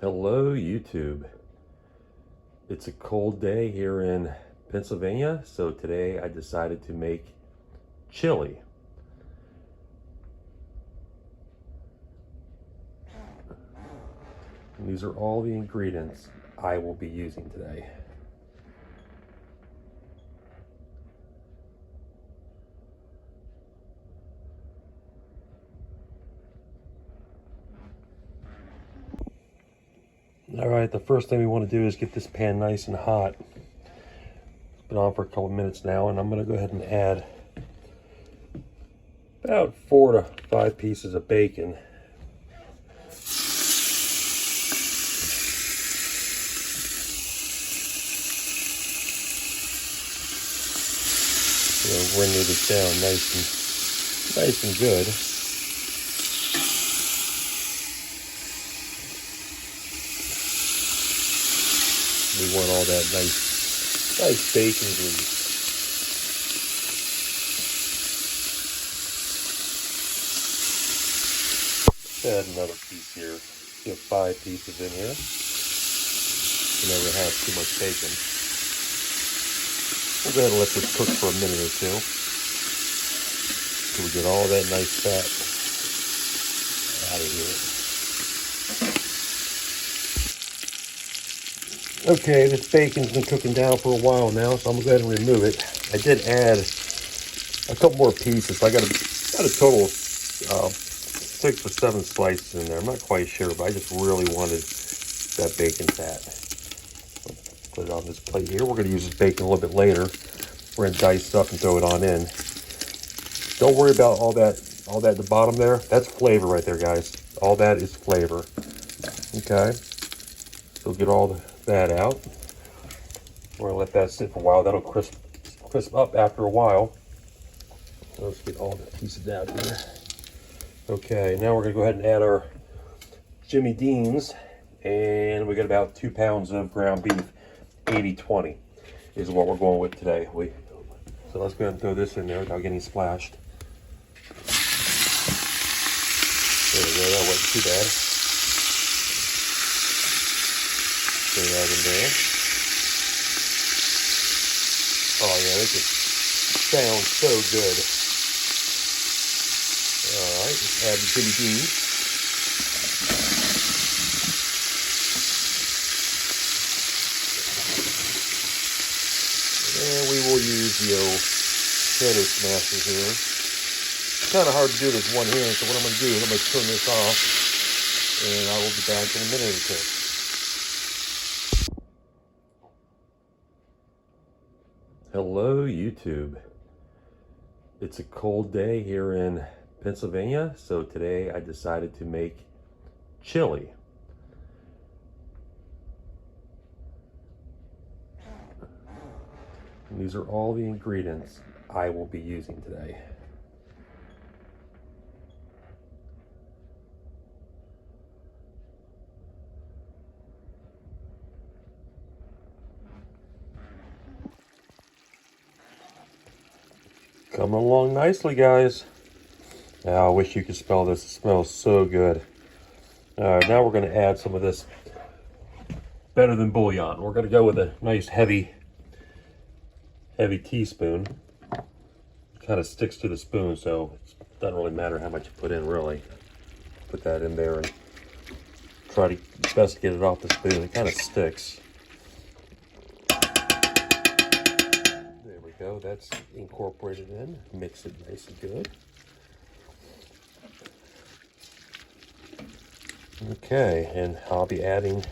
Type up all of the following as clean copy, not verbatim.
Hello YouTube. It's a cold day here in Pennsylvania, so today I decided to make chili. And these are all the ingredients I will be using today. All right, the first thing we want to do is get this pan nice and hot. It's been on for a couple minutes now, and I'm going to go ahead and add about 4 to 5 pieces of bacon. So we're going to knead this down nice and good. We want all that nice bacon grease. Add another piece here. You have 5 pieces in here. You never have too much bacon. We'll go ahead and let this cook for a minute or two so we get all that nice fat out of here. Okay, this bacon's been cooking down for a while now, so I'm gonna go ahead and remove it. I did add a couple more pieces. I got a total of 6 or 7 slices in there. I'm not quite sure, but I just really wanted that bacon fat. Put it on this plate here. We're gonna use this bacon a little bit later. We're gonna dice it up and throw it on in. Don't worry about all that at the bottom there. That's flavor right there, guys. All that is flavor. Okay, so get all that out. We're gonna let that sit for a while. That'll crisp up after a while. So let's get all the pieces out here. Okay, now we're gonna go ahead and add our Jimmy Dean's, and we got about 2 pounds of ground beef. 80-20 is what we're going with today. So let's go ahead and throw this in there without getting splashed. There we go, that wasn't too bad. Throw that in there. Oh yeah, this just sounds so good. Alright, let's add the Jimmy Dean's. And we will use the old potato smasher here. It's kind of hard to do this one hand, so what I'm going to do is I'm going to turn this off, and I will be back in a minute or two. Hello YouTube. It's a cold day here in Pennsylvania, so today I decided to make chili. And these are all the ingredients I will be using today. Coming along nicely, guys. I wish you could smell this. It smells so good. All right, now we're going to add some of this better than bouillon. We're going to go with a nice heavy teaspoon. It kind of sticks to the spoon, so it doesn't really matter how much you put in, really. Put that in there and try to best get it off the spoon. It kind of sticks. There we go. That's incorporated in. Mix it nice and good. Okay, and I'll be adding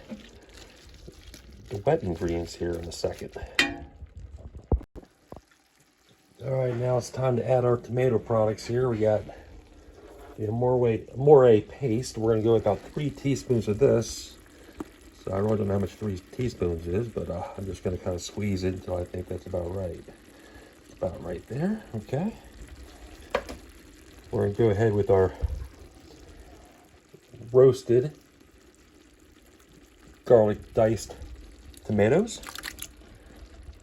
the wet ingredients here in a second. All right, now it's time to add our tomato products here. We got the Amore paste. We're gonna go about 3 teaspoons of this. So I really don't know how much 3 teaspoons is, but I'm just gonna kind of squeeze it until I think that's about right. About right there, okay. We're gonna go ahead with our roasted garlic diced tomatoes.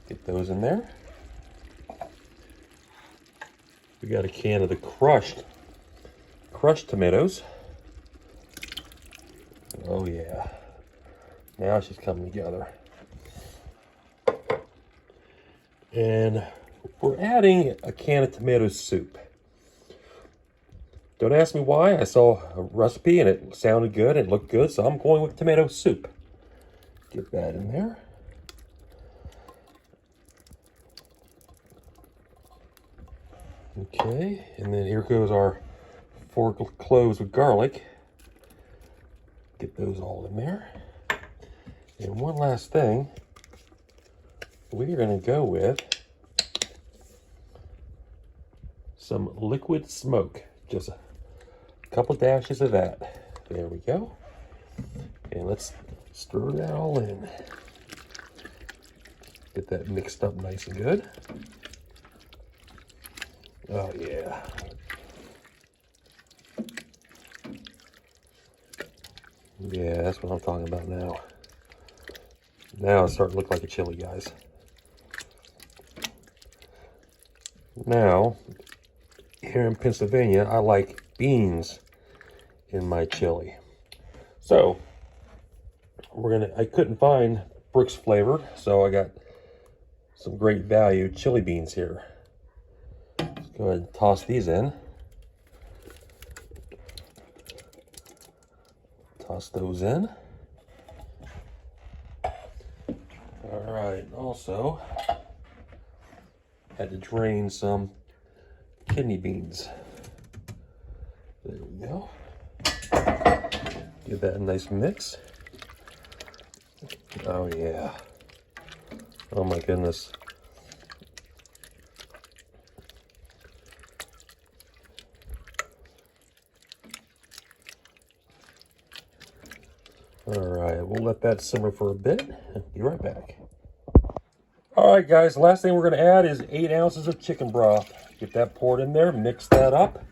Get those in there. We got a can of the crushed tomatoes. Oh yeah. Now it's just coming together. And we're adding a can of tomato soup. Don't ask me why. I saw a recipe and it sounded good, it looked good, so I'm going with tomato soup. Get that in there. Okay, and then here goes our 4 cloves of garlic. Get those all in there. And one last thing, we're going to go with some liquid smoke. Just a couple dashes of that. There we go. And let's stir that all in. Get that mixed up nice and good. Oh yeah. Yeah, that's what I'm talking about now. Now it's starting to look like a chili, guys. Now, here in Pennsylvania, I like beans in my chili. So, I couldn't find Brooks flavored, so I got some great value chili beans here. Let's go ahead and toss these in. Toss those in. All right, also had to drain some kidney beans. There we go. Give that a nice mix. Oh yeah. Oh my goodness. All right, we'll let that simmer for a bit and be right back. All right, guys, last thing we're going to add is 8 ounces of chicken broth. Get that poured in there, mix that up,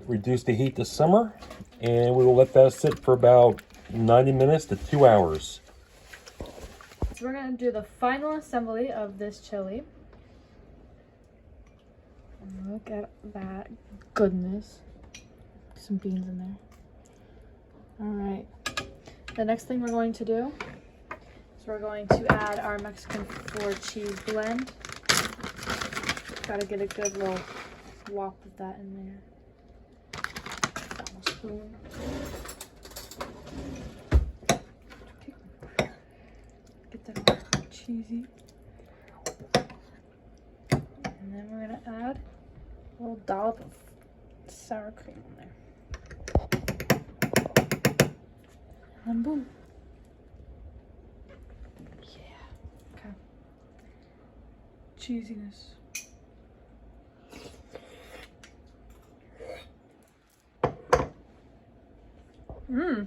reduce the heat to simmer, and we will let that sit for about 90 minutes to 2 hours. So we're going to do the final assembly of this chili. And look at that goodness. Some beans in there. All right. The next thing we're going to do is we're going to add our Mexican 4 cheese blend. Got to get a good little whop of that in there. Almost spoon. Get that all cheesy. And then we're going to add a little dollop of sour cream in there. And boom. Yeah. Okay. Cheesiness. Mmm.